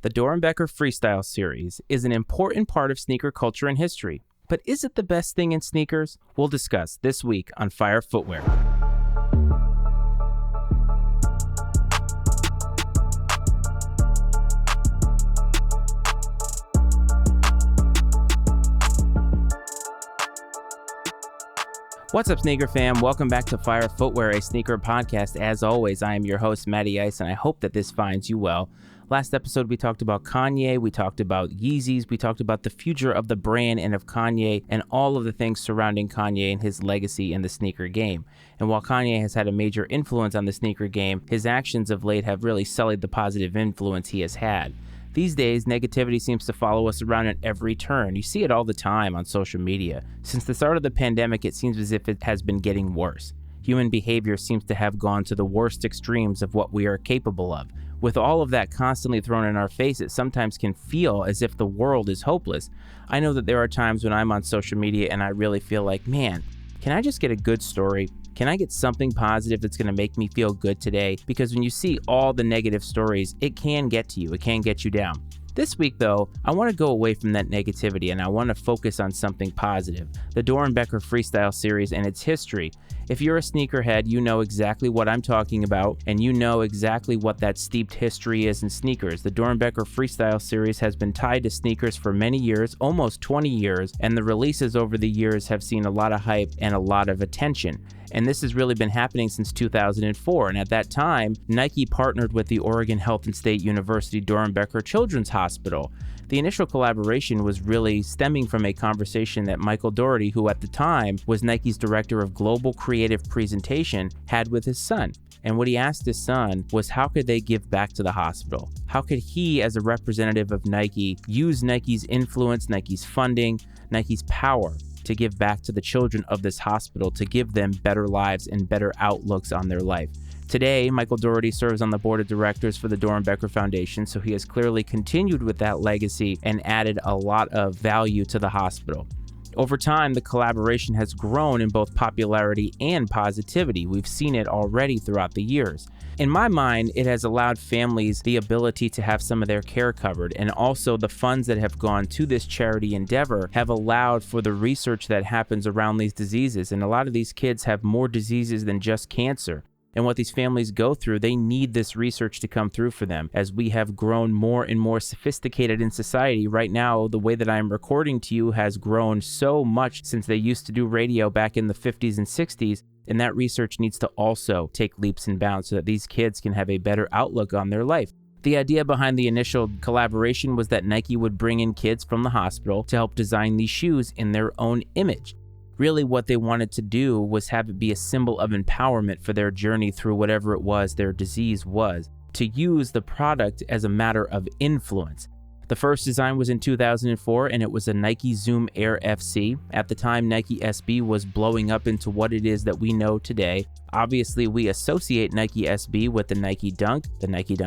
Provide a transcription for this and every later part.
The Doernbecher Freestyle series is an important part of sneaker culture and history. But is it the best thing in sneakers? We'll discuss this week on Fire Footwear. What's up, sneaker fam? Welcome back to Fire Footwear, a sneaker podcast. As always, I am your host, Matty Ice, and I hope that this finds you well. Last episode, we talked about Kanye, we talked about Yeezys, we talked about the future of the brand and of Kanye and all of the things surrounding Kanye and his legacy in the sneaker game. And while Kanye has had a major influence on the sneaker game, his actions of late have really sullied the positive influence he has had. These days, negativity seems to follow us around at every turn. You see it all the time on social media. Since the start of the pandemic, it seems as if it has been getting worse. Human behavior seems to have gone to the worst extremes of what we are capable of. With all of that constantly thrown in our face, it sometimes can feel as if the world is hopeless. I know that there are times when I'm on social media and I really feel like, man, can I just get a good story? Can I get something positive that's going to make me feel good today? Because when you see all the negative stories, it can get to you. It can get you down. This week, though, I want to go away from that negativity and I want to focus on something positive. The Doernbecher Freestyle series and its history. If you're a sneakerhead, you know exactly what I'm talking about, and you know exactly what that steeped history is in sneakers. The Doernbecher Freestyle series has been tied to sneakers for many years, almost 20 years, and the releases over the years have seen a lot of hype and a lot of attention. And this has really been happening since 2004, and at that time, Nike partnered with the Oregon Health and State University Doernbecher Children's Hospital. The initial collaboration was really stemming from a conversation that Michael Dougherty, who at the time was Nike's Director of Global Creative Presentation, had with his son. And what he asked his son was how could they give back to the hospital? How could he, as a representative of Nike, use Nike's influence, Nike's funding, Nike's power to give back to the children of this hospital, to give them better lives and better outlooks on their life? Today, Michael Dougherty serves on the board of directors for the Doernbecher Foundation, so he has clearly continued with that legacy and added a lot of value to the hospital. Over time, the collaboration has grown in both popularity and positivity. We've seen it already throughout the years. In my mind, it has allowed families the ability to have some of their care covered, and also the funds that have gone to this charity endeavor have allowed for the research that happens around these diseases. And a lot of these kids have more diseases than just cancer. And what these families go through, they need this research to come through for them. As we have grown more and more sophisticated in society, right now, the way that I'm recording to you has grown so much since they used to do radio back in the 50s and 60s. And that research needs to also take leaps and bounds so that these kids can have a better outlook on their life. The idea behind the initial collaboration was that Nike would bring in kids from the hospital to help design these shoes in their own image. Really, what they wanted to do was have it be a symbol of empowerment for their journey through whatever it was their disease was, to use the product as a matter of influence. The first design was in 2004, and it was a Nike Zoom Air FC. At the time, Nike SB was blowing up into what it is that we know today. Obviously, we associate Nike SB with the Nike Dunk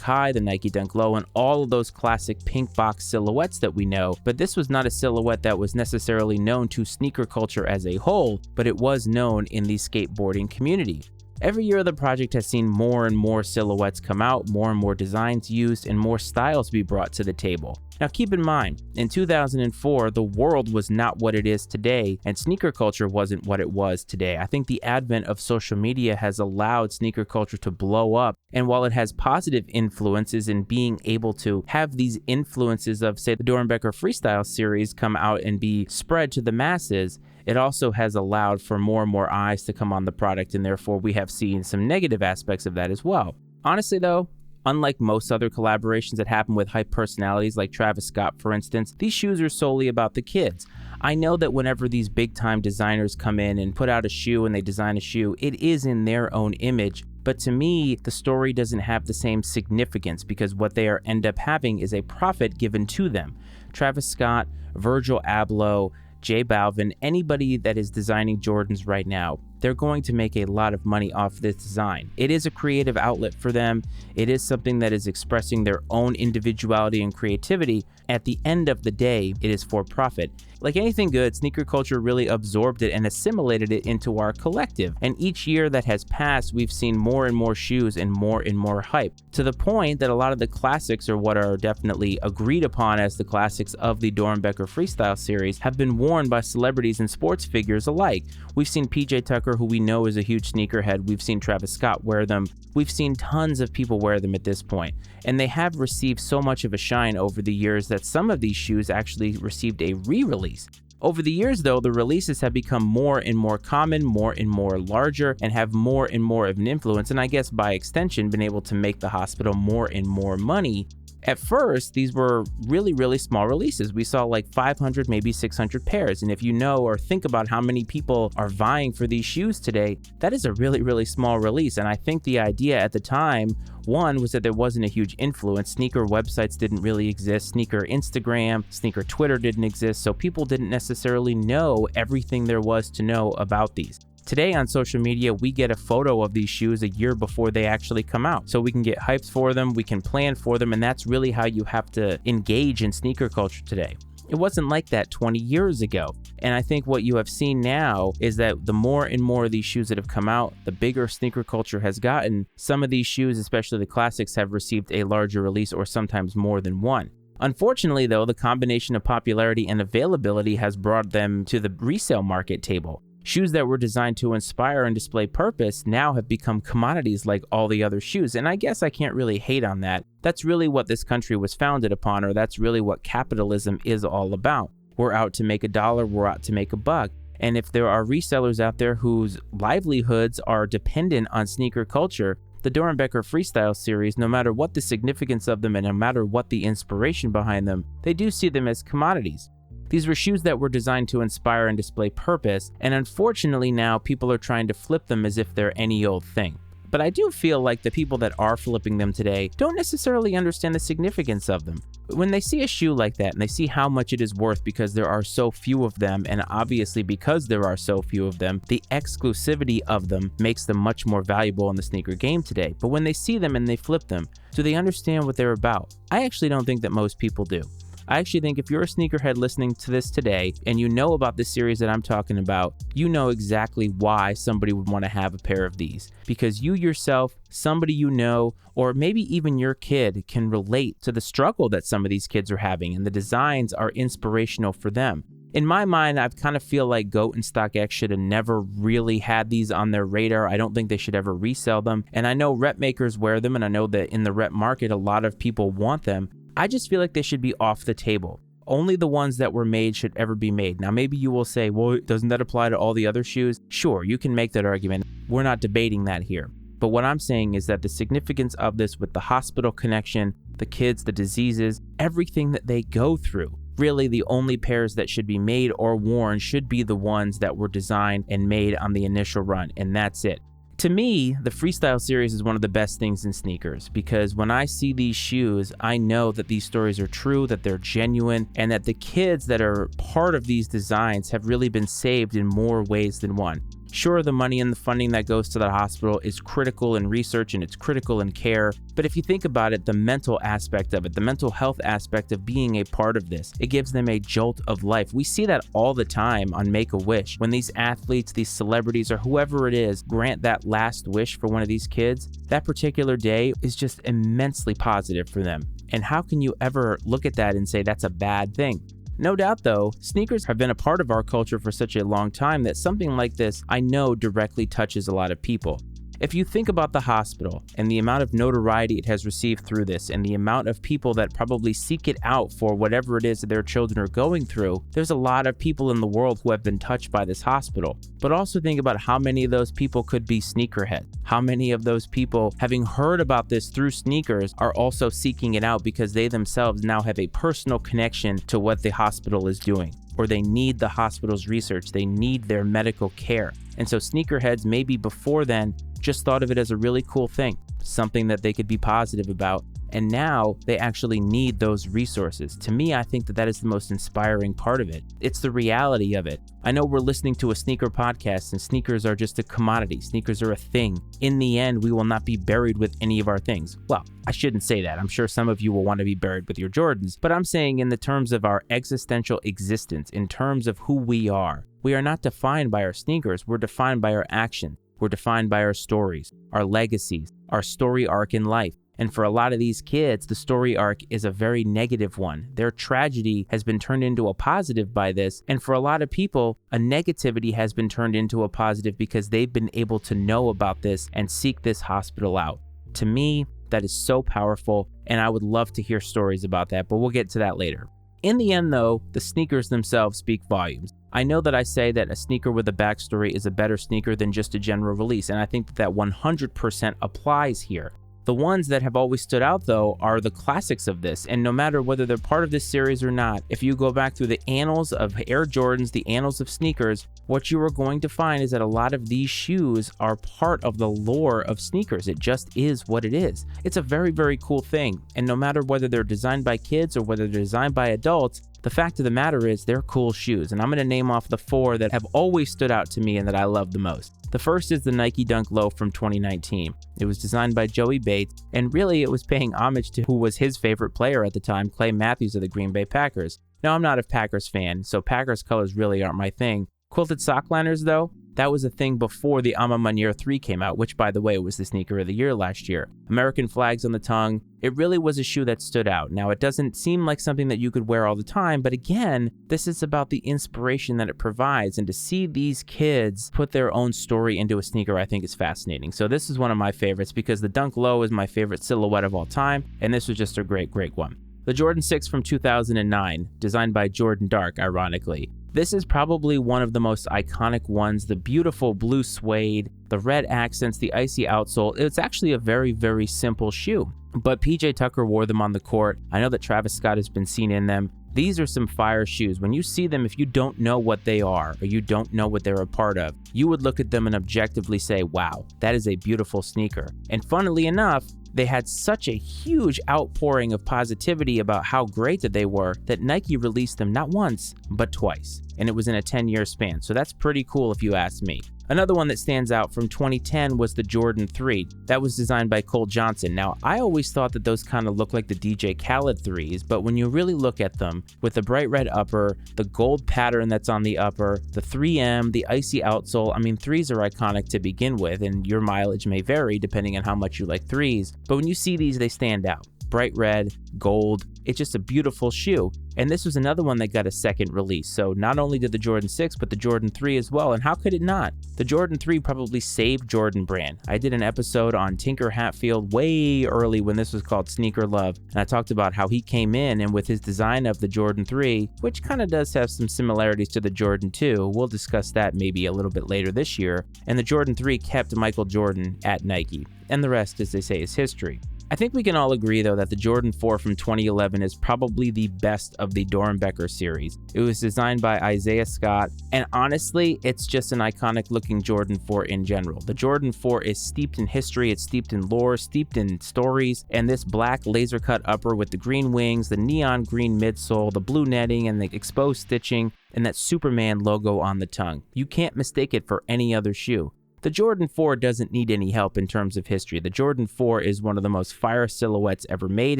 High, the Nike Dunk Low, and all of those classic pink box silhouettes that we know. But this was not a silhouette that was necessarily known to sneaker culture as a whole, but it was known in the skateboarding community. Every year, the project has seen more and more silhouettes come out, more and more designs used, and more styles be brought to the table. Now keep in mind, in 2004, the world was not what it is today, and sneaker culture wasn't what it was today. I think the advent of social media has allowed sneaker culture to blow up, and while it has positive influences in being able to have these influences of, say, the Doernbecher Freestyle series come out and be spread to the masses, it also has allowed for more and more eyes to come on the product, and therefore we have seen some negative aspects of that as well. Honestly though, unlike most other collaborations that happen with hype personalities like Travis Scott, for instance, these shoes are solely about the kids. I know that whenever these big time designers come in and put out a shoe and they design a shoe, it is in their own image. But to me, the story doesn't have the same significance because what they end up having is a profit given to them. Travis Scott, Virgil Abloh, J Balvin, anybody that is designing Jordans right now, they're going to make a lot of money off this design. It is a creative outlet for them. It is something that is expressing their own individuality and creativity. At the end of the day, it is for profit. Like anything good, sneaker culture really absorbed it and assimilated it into our collective. And each year that has passed, we've seen more and more shoes and more hype, to the point that a lot of the classics, or what are definitely agreed upon as the classics of the Doernbecher Freestyle series, have been worn by celebrities and sports figures alike. We've seen PJ Tucker, who we know is a huge sneakerhead. We've seen Travis Scott wear them. We've seen tons of people wear them at this point. And they have received so much of a shine over the years that some of these shoes actually received a re-release. Over the years, though, the releases have become more and more common, more and more larger, and have more and more of an influence, and I guess by extension been able to make the hospital more and more money. At first, these were really small releases. We saw like 500, maybe 600 pairs. And if you know or think about how many people are vying for these shoes today, that is a really small release. And I think the idea at the time, one, was that there wasn't a huge influence. Sneaker websites didn't really exist. Sneaker Instagram, sneaker Twitter didn't exist. So people didn't necessarily know everything there was to know about these. Today on social media, we get a photo of these shoes a year before they actually come out. So we can get hyped for them, we can plan for them, and that's really how you have to engage in sneaker culture today. It wasn't like that 20 years ago. And I think what you have seen now is that the more and more of these shoes that have come out, the bigger sneaker culture has gotten. Some of these shoes, especially the classics, have received a larger release or sometimes more than one. Unfortunately, though, the combination of popularity and availability has brought them to the resale market table. Shoes that were designed to inspire and display purpose now have become commodities like all the other shoes, and I guess I can't really hate on that. That's really what this country was founded upon, or that's really what capitalism is all about. We're out to make a dollar, we're out to make a buck. And if there are resellers out there whose livelihoods are dependent on sneaker culture, the Doernbecher Freestyle series, no matter what the significance of them and no matter what the inspiration behind them, they do see them as commodities. These were shoes that were designed to inspire and display purpose, and unfortunately now people are trying to flip them as if they're any old thing. But I do feel like the people that are flipping them today don't necessarily understand the significance of them. When they see a shoe like that and they see how much it is worth because there are so few of them, and obviously because there are so few of them, the exclusivity of them makes them much more valuable in the sneaker game today. But when they see them and they flip them, do they understand what they're about? I actually don't think that most people do. I actually think if you're a sneakerhead listening to this today and you know about this series that I'm talking about, you know exactly why somebody would want to have a pair of these. Because you yourself, somebody you know, or maybe even your kid can relate to the struggle that some of these kids are having, and the designs are inspirational for them. In my mind, I kind of feel like GOAT and StockX should have never really had these on their radar. I don't think they should ever resell them. And I know rep makers wear them, and I know that in the rep market, a lot of people want them. I just feel like they should be off the table. Only the ones that were made should ever be made. Now, maybe you will say, well, doesn't that apply to all the other shoes? Sure, you can make that argument. We're not debating that here. But what I'm saying is that the significance of this with the hospital connection, the kids, the diseases, everything that they go through, really the only pairs that should be made or worn should be the ones that were designed and made on the initial run, and that's it. To me, the Freestyle series is one of the best things in sneakers, because when I see these shoes, I know that these stories are true, that they're genuine, and that the kids that are part of these designs have really been saved in more ways than one. Sure, the money and the funding that goes to the hospital is critical in research and it's critical in care, but if you think about it, the mental aspect of it, the mental health aspect of being a part of this, it gives them a jolt of life. We see that all the time on Make-A-Wish. When these athletes, these celebrities, or whoever it is, grant that last wish for one of these kids, that particular day is just immensely positive for them. And how can you ever look at that and say that's a bad thing? No doubt, though, sneakers have been a part of our culture for such a long time that something like this, I know, directly touches a lot of people. If you think about the hospital and the amount of notoriety it has received through this and the amount of people that probably seek it out for whatever it is that their children are going through, there's a lot of people in the world who have been touched by this hospital. But also think about how many of those people could be sneakerheads. How many of those people, having heard about this through sneakers, are also seeking it out because they themselves now have a personal connection to what the hospital is doing, or they need the hospital's research, they need their medical care. And so sneakerheads maybe before then just thought of it as a really cool thing, something that they could be positive about. and now they actually need those resources. To me, I think that is the most inspiring part of it. It's the reality of it. I know we're listening to a sneaker podcast, and sneakers are just a commodity. Sneakers are a thing. In the end, we will not be buried with any of our things. Well, I shouldn't say that. I'm sure some of you will want to be buried with your Jordans, but I'm saying in the terms of our existential existence, in terms of who we are not defined by our sneakers. We're defined by our actions. We're defined by our stories, our legacies, our story arc in life. And for a lot of these kids, the story arc is a very negative one. Their tragedy has been turned into a positive by this. And for a lot of people, a negativity has been turned into a positive because they've been able to know about this and seek this hospital out. To me, that is so powerful, and I would love to hear stories about that, but we'll get to that later. In the end, though, the sneakers themselves speak volumes. I know that I say that a sneaker with a backstory is a better sneaker than just a general release, and I think that 100% applies here. The ones that have always stood out, though, are the classics of this, and no matter whether they're part of this series or not, if you go back through the annals of Air Jordans, the annals of sneakers, what you are going to find is that a lot of these shoes are part of the lore of sneakers. It just is what it is. It's a very, very cool thing, and no matter whether they're designed by kids or whether they're designed by adults, the fact of the matter is they're cool shoes, and I'm going to name off the 4 that have always stood out to me and that I love the most. The first is the Nike Dunk Low from 2019. It was designed by Joey Bates, and really it was paying homage to who was his favorite player at the time, Clay Matthews of the Green Bay Packers. Now, I'm not a Packers fan, so Packers colors really aren't my thing. Quilted sock liners, though, that was a thing before the Ama Maniere 3 came out, which, by the way, was the sneaker of the year last year. American flags on the tongue. It really was a shoe that stood out. Now, it doesn't seem like something that you could wear all the time, but again, this is about the inspiration that it provides, and to see these kids put their own story into a sneaker, I think is fascinating. So this is one of my favorites because the Dunk Low is my favorite silhouette of all time, and this was just a great, great one. The Jordan 6 from 2009, designed by Jordan Dark, ironically. This is probably one of the most iconic ones. The beautiful blue suede, the red accents, the icy outsole. It's actually a very, very simple shoe. But PJ Tucker wore them on the court. I know that Travis Scott has been seen in them. These are some fire shoes. When you see them, if you don't know what they are or you don't know what they're a part of, you would look at them and objectively say, wow, that is a beautiful sneaker. And funnily enough, they had such a huge outpouring of positivity about how great that they were that Nike released them not once, but twice. And it was in a 10-year span. So that's pretty cool if you ask me. Another one that stands out from 2010 was the Jordan 3. That was designed by Cole Johnson. Now, I always thought that those kind of look like the DJ Khaled 3s, but when you really look at them, with the bright red upper, the gold pattern that's on the upper, the 3M, the icy outsole, I mean, 3s are iconic to begin with, and your mileage may vary depending on how much you like 3s, but when you see these, they stand out. Bright red, gold, it's just a beautiful shoe. And this was another one that got a second release. So not only did the Jordan 6, but the Jordan 3 as well. And how could it not? The Jordan 3 probably saved Jordan Brand. I did an episode on Tinker Hatfield way early when this was called Sneaker Love. And I talked about how he came in and with his design of the Jordan 3, which kind of does have some similarities to the Jordan 2. We'll discuss that maybe a little bit later this year. And the Jordan 3 kept Michael Jordan at Nike. And the rest, as they say, is history. I think we can all agree, though, that the Jordan 4 from 2011 is probably the best of the Doernbecher series. It was designed by Isaiah Scott, and honestly, it's just an iconic-looking Jordan 4 in general. The Jordan 4 is steeped in history, it's steeped in lore, steeped in stories, and this black laser-cut upper with the green wings, the neon green midsole, the blue netting, and the exposed stitching, and that Superman logo on the tongue. You can't mistake it for any other shoe. The Jordan 4 doesn't need any help in terms of history. The Jordan 4 is one of the most fire silhouettes ever made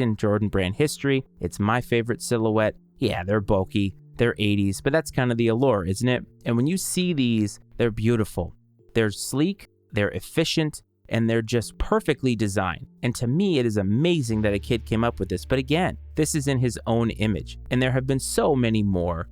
in Jordan Brand history. It's my favorite silhouette. Yeah, they're bulky, they're 80s, but that's kind of the allure, isn't it? And when you see these, they're beautiful. They're sleek, they're efficient, and they're just perfectly designed. And to me, it is amazing that a kid came up with this. But again, this is in his own image. And there have been so many more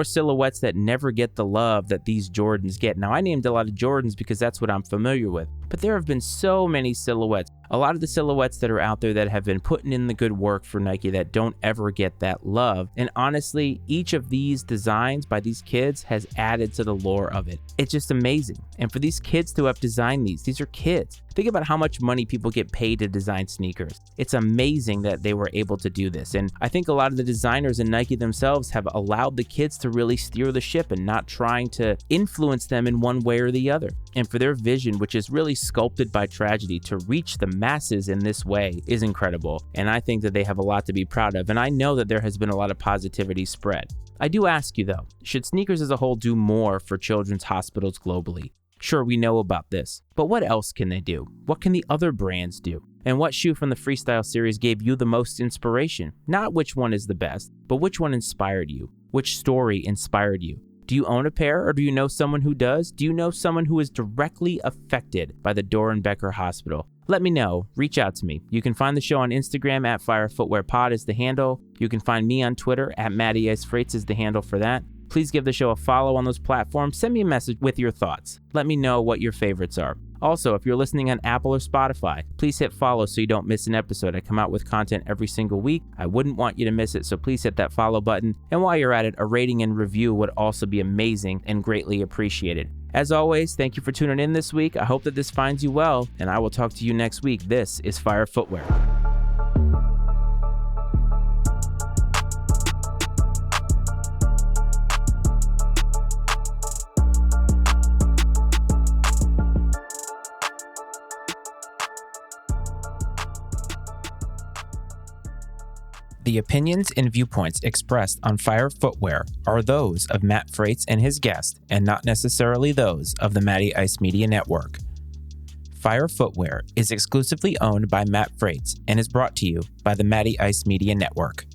silhouettes that never get the love that these Jordans get. Now, I named a lot of Jordans because that's what I'm familiar with, but there have been so many silhouettes. A lot of the silhouettes that are out there that have been putting in the good work for Nike that don't ever get that love. And honestly, each of these designs by these kids has added to the lore of it. It's just amazing. And for these kids to have designed these are kids. Think about how much money people get paid to design sneakers. It's amazing that they were able to do this. And I think a lot of the designers and Nike themselves have allowed the kids to really steer the ship and not trying to influence them in one way or the other. And for their vision, which is really sculpted by tragedy to reach the masses in this way is incredible, and I think that they have a lot to be proud of, and I know that there has been a lot of positivity spread. I do ask you though, should sneakers as a whole do more for children's hospitals globally? Sure, we know about this, but what else can they do? What can the other brands do? And what shoe from the Freestyle series gave you the most inspiration? Not which one is the best, but which one inspired you? Which story inspired you? Do you own a pair, or do you know someone who does? Do you know someone who is directly affected by the Doernbecher Hospital? Let me know. Reach out to me. You can find the show on Instagram at Fire Footwear Pod is the handle. You can find me on Twitter at mattfratescreations is the handle for that. Please give the show a follow on those platforms. Send me a message with your thoughts. Let me know what your favorites are. Also, if you're listening on Apple or Spotify, please hit follow so you don't miss an episode. I come out with content every single week. I wouldn't want you to miss it, so please hit that follow button. And while you're at it, a rating and review would also be amazing and greatly appreciated. As always, thank you for tuning in this week. I hope that this finds you well, and I will talk to you next week. This is Fire Footwear. The opinions and viewpoints expressed on Fire Footwear are those of Matt Frates and his guest, and not necessarily those of the Matty Ice Media Network. Fire Footwear is exclusively owned by Matt Frates and is brought to you by the Matty Ice Media Network.